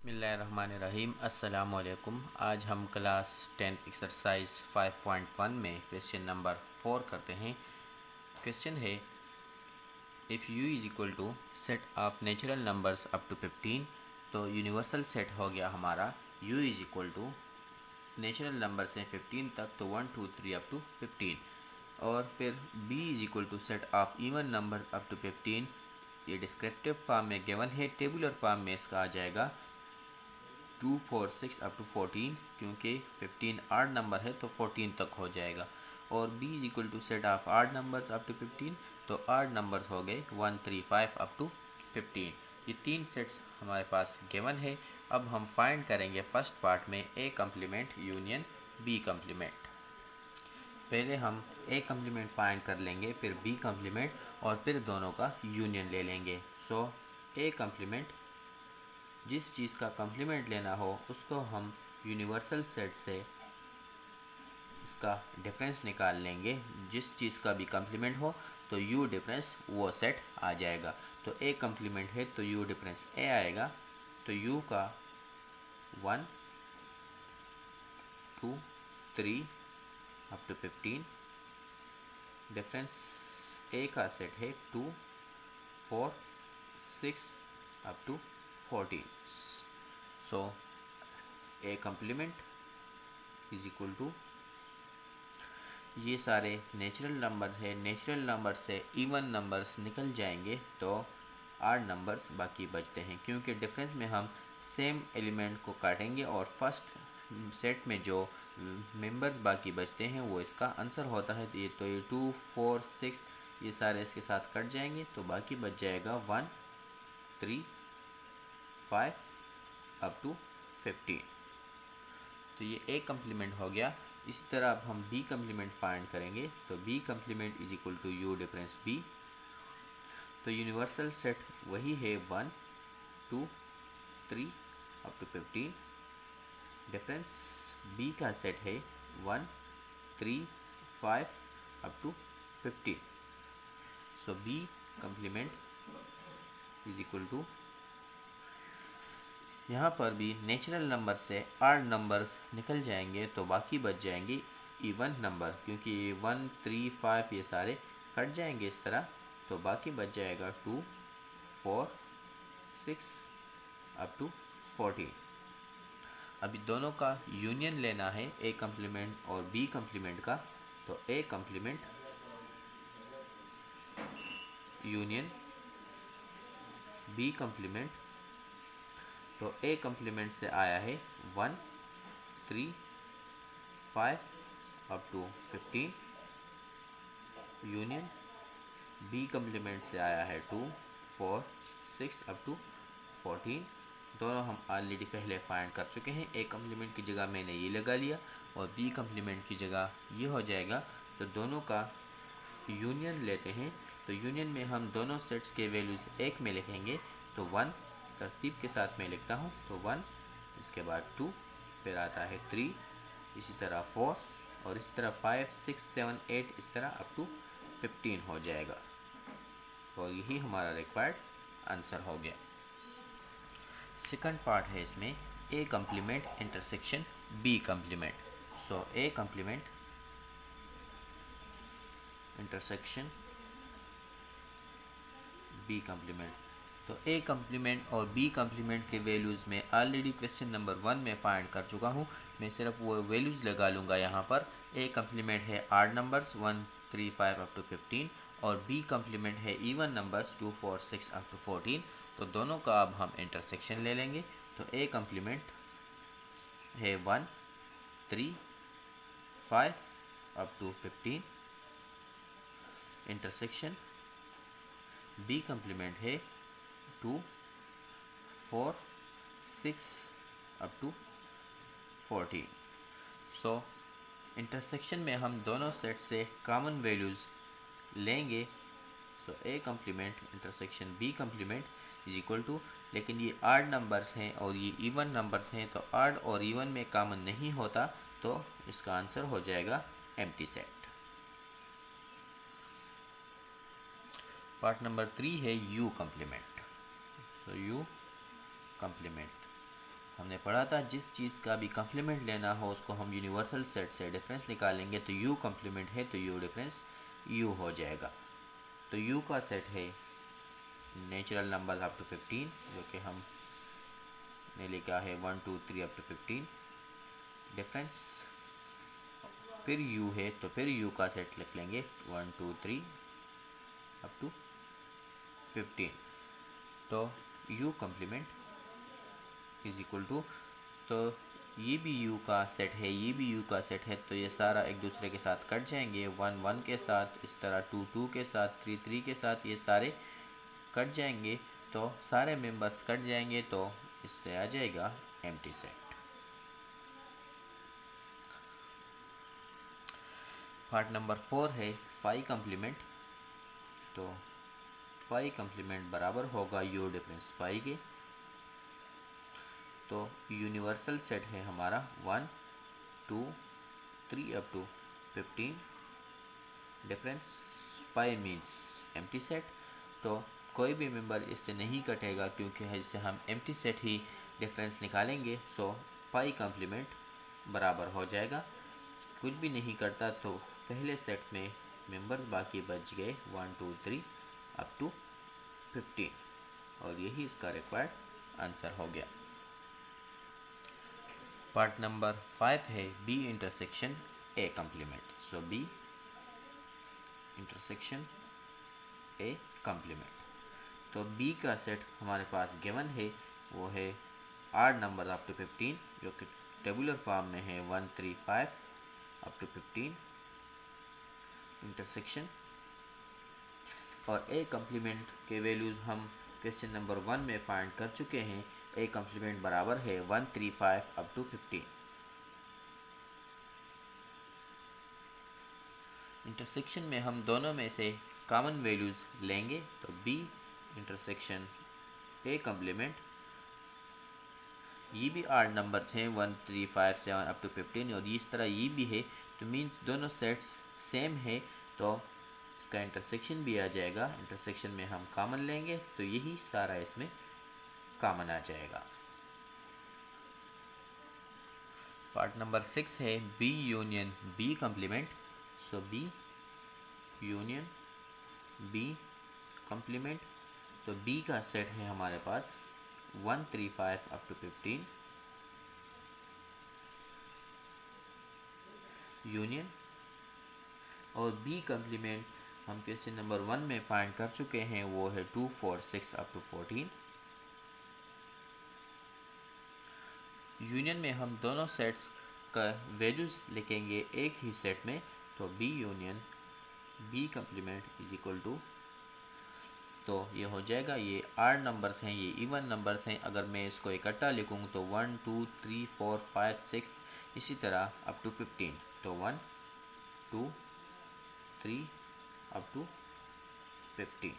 बिस्मिल्लाहिर्रहमानिर्रहीम। अस्सलामुअलैकुम। आज हम क्लास 10 एक्सरसाइज 5.1 में क्वेश्चन नंबर 4 करते हैं। क्वेश्चन है if u is equal to set of natural numbers up to 15। तो यूनिवर्सल सेट हो गया हमारा u is equal to natural number से 15 तक, तो 1 2 3 अप टू 15। और फिर b is equal to set of even number up to 15। ये डिस्क्रिप्टिव फॉर्म में गिवन है, टेबुलर फॉर्म में इसका आ जाएगा 2 4 6 अप टू 14, क्योंकि 15 आड नंबर है तो 14 तक हो जाएगा। और b is equal to set of odd numbers up to 15, तो आड नंबर्स हो गए 1 3 5 अप टू 15। ये तीन सेट्स हमारे पास गिवन है। अब हम फाइंड करेंगे फर्स्ट पार्ट में a complement union b complement. पहले हम a कम्प्लीमेंट फाइंड कर लेंगे, फिर b कम्प्लीमेंट, और फिर दोनों का यूनियन ले लेंगे। सो a कम्प्लीमेंट, जिस चीज़ का कम्प्लीमेंट लेना हो उसको हम यूनिवर्सल सेट से इसका डिफरेंस निकाल लेंगे। जिस चीज़ का भी कम्प्लीमेंट हो तो यू डिफरेंस वो सेट आ जाएगा। तो ए कम्प्लीमेंट है तो यू डिफरेंस ए आएगा। तो यू का 1 2 3 अप टू 15, डिफरेंस ए का सेट है 2 4 6 up to 14। So A complement is equal to, ये सारे नेचुरल नंबर है, नेचुरल नंबर से इवन नंबर्स निकल जाएंगे तो आड नंबर्स बाकी बचते हैं, क्योंकि डिफरेंस में हम सेम एलिमेंट को काटेंगे और फर्स्ट सेट में जो मेंबर्स बाकी बचते हैं वो इसका आंसर होता है। तो ये 2 4 6 ये सारे इसके साथ कट जाएंगे, तो बाकी बच जाएगा 1 3 5 अप टू 15। तो ये ए कम्प्लीमेंट हो गया। इसी तरह अब हम बी कम्प्लीमेंट फाइंड करेंगे, तो b complement is equal to u difference b. तो यूनिवर्सल सेट वही है 1 2 3 अप टू 15, डिफरेंस बी का सेट है 1 3 5 up to 15। So b complement is equal to, यहाँ पर भी नेचुरल नंबर से आड नंबर्स निकल जाएंगे तो बाकी बच जाएंगे इवन नंबर, क्योंकि 1 3 5 ये सारे कट जाएंगे इस तरह, तो बाकी बच जाएगा 2 4 6 अप टू 14। अभी दोनों का यूनियन लेना है, ए कम्प्लीमेंट और बी कम्प्लीमेंट का। तो a complement union B complement, तो ए कम्प्लीमेंट से आया है 1 3 5 up to 15, union B complement से आया है 2 4 6 अप टू 14। दोनों हम ऑलरेडी पहले फाइंड कर चुके हैं। ए कम्प्लीमेंट की जगह मैंने ये लगा लिया और बी कम्प्लीमेंट की जगह ये हो जाएगा। तो दोनों का यूनियन लेते हैं, तो यूनियन में हम दोनों सेट्स के वैल्यूज़ एक में लिखेंगे। तो 1 तरतीब के साथ मैं लिखता हूँ, तो 1, इसके बाद 2, फिर आता है 3, इसी तरह 4, और इसी तरह 5 6 7 8 इस तरह अप टू 15 हो जाएगा। और यही हमारा रिक्वायर्ड आंसर हो गया। सेकंड पार्ट है इसमें a complement intersection B complement. So A complement intersection B complement. तो ए कम्प्लीमेंट और बी कम्प्लीमेंट के वैल्यूज़ में ऑलरेडी क्वेश्चन नंबर 1 में फाइंड कर चुका हूँ। मैं सिर्फ वो वैल्यूज़ लगा लूँगा यहाँ पर। ए कम्प्लीमेंट है आड नंबर्स 1 3 5 अप टू 15, और बी कम्प्लीमेंट है इवन नंबर्स 2 4 6 अप टू 14। तो दोनों का अब हम इंटरसेक्शन ले लेंगे। तो ए कम्प्लीमेंट है 1 3 5 up to 15, intersection B complement है 2 4 6 अप टू 14। सो इंटरसेक्शन में हम दोनों सेट से कॉमन वैल्यूज़ लेंगे। So A complement intersection B complement is equal to, लेकिन ये आड नंबर्स हैं और ये इवन नंबर्स हैं, तो आड और इवन में कॉमन नहीं होता, तो इसका आंसर हो जाएगा एम्प्टी सेट। पार्ट नंबर 3 है you complement. So you complement, हमने पढ़ा था जिस चीज़ का भी कम्प्लीमेंट लेना हो उसको हम यूनिवर्सल सेट से डिफरेंस निकालेंगे, तो यू कम्प्लीमेंट है तो यू डिफरेंस यू हो जाएगा। तो यू का सेट है नेचुरल नंबर अप टू 15, जो कि हमने लिखा है 1 2 3 अप टू 15 डिफरेंस। फिर यू है तो फिर यू का सेट लिख लेंगे 1 2 3 अप टू 15। तो u complement is equal to, तो ये भी यू का सेट है, ये भी यू का सेट है, तो ये सारा एक दूसरे के साथ कट जाएंगे, 1 1 के साथ, इस तरह 2 2 के साथ, 3 3 के साथ, ये सारे कट जाएंगे। तो सारे मेंबर्स कट जाएंगे तो इससे आ जाएगा एम्प्टी सेट। पार्ट नंबर 4 है फाई कम्प्लीमेंट। तो फाई कम्प्लीमेंट बराबर होगा यू डिफरेंस फाई के। तो यूनिवर्सल सेट है हमारा 1 2 3 up to 15 difference pi means empty set. तो कोई भी मेंबर इससे नहीं कटेगा क्योंकि इससे हम एम्प्टी सेट ही डिफरेंस निकालेंगे। सो पाई कम्प्लीमेंट बराबर हो जाएगा। कुछ भी नहीं करता तो पहले सेट में मेंबर्स बाकी बच गए 1 2 3 अप टू 15, और यही इसका रिक्वायर्ड आंसर हो गया। पार्ट नंबर 5 है b intersection a complement. So b intersection a complement. तो बी का सेट हमारे पास गिवन है, वो है 8 नंबर अप टू 15, जो कि टेबुलर फॉर्म में है 1 3 5 अप टू 15 इंटरसेक्शन। और ए कम्प्लीमेंट के वैल्यूज़ हम क्वेश्चन नंबर 1 में फाइंड कर चुके हैं। ए कम्प्लीमेंट बराबर है 1 3 5 अप टू 15। इंटरसेक्शन में हम दोनों में से कॉमन वैल्यूज़ लेंगे, तो बी इंटरसेक्शन ए कम्प्लीमेंट, ये भी 8 नंबर्स हैं 1 3 5 7 अप टू 15, और इस तरह ये भी है, तो मीन्स दोनों सेट्स सेम है, तो इसका इंटरसेक्शन भी आ जाएगा। इंटरसेक्शन में हम कॉमन लेंगे तो यही सारा इसमें कॉमन आ जाएगा। पार्ट नंबर 6 है B union B complement. So B union B complement. तो बी का सेट है हमारे पास 1 3 5 अप टू 15 यूनियन, और बी कम्प्लीमेंट हम क्वेश्चन नंबर 1 में फाइंड कर चुके हैं, वो है 2 4 6 अप टू 14। यूनियन में हम दोनों सेट्स का वैल्यूज़ लिखेंगे एक ही सेट में, तो b union B complement is equal to, तो ये हो जाएगा, ये 8 नंबर्स हैं, ये इवन नंबर्स हैं। अगर मैं इसको इकट्ठा लिखूँ तो 1 2 3 4 5 6 इसी तरह अप टू 15, तो 1 2 3 अप टू 15।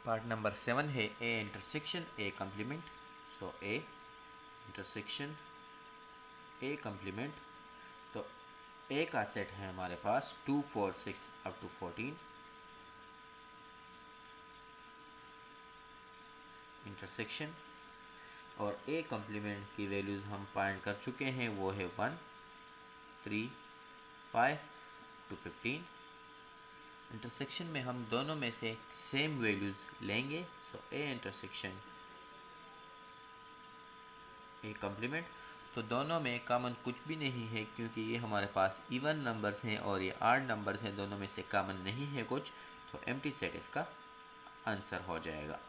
पार्ट नंबर 7 है A intersection a complement. So A intersection a complement. तो ए का सेट है हमारे पास 2 4 6 अप टू 14 इंटरसेक्शन, और ए कम्प्लीमेंट की वैल्यूज़ हम फाइंड कर चुके हैं, वो है 1 3 5 टू 15। इंटरसेक्शन में हम दोनों में से सेम वैल्यूज़ लेंगे, so A intersection a complement. तो दोनों में कॉमन कुछ भी नहीं है क्योंकि ये हमारे पास इवन नंबर्स हैं और ये 8 नंबर्स हैं, दोनों में से कॉमन नहीं है कुछ, तो एम्प्टी सेट इसका आंसर हो जाएगा।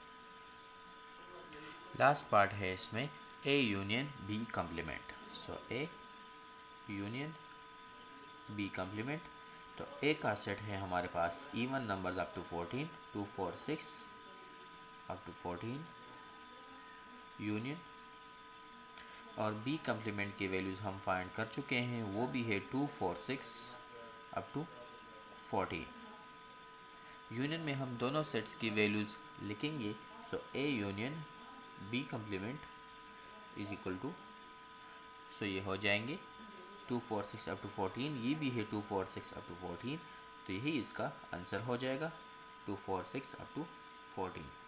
लास्ट पार्ट है इसमें A union B complement. So A union B complement. तो ए का सेट है हमारे पास even numbers up to 14, 2 4 6 up to 14 union, और बी कम्प्लीमेंट की वैल्यूज़ हम फाइंड कर चुके हैं, वो भी है 2 4 6 अप टू 14। यूनियन में हम दोनों सेट्स की वैल्यूज़ लिखेंगे, so A union B complement is equal to, so ये हो जाएंगे 2 4 6 अप टू 14, ये भी है 2 4 6 अप टू 14, तो यही इसका आंसर हो जाएगा 2 4 6 अप टू 14।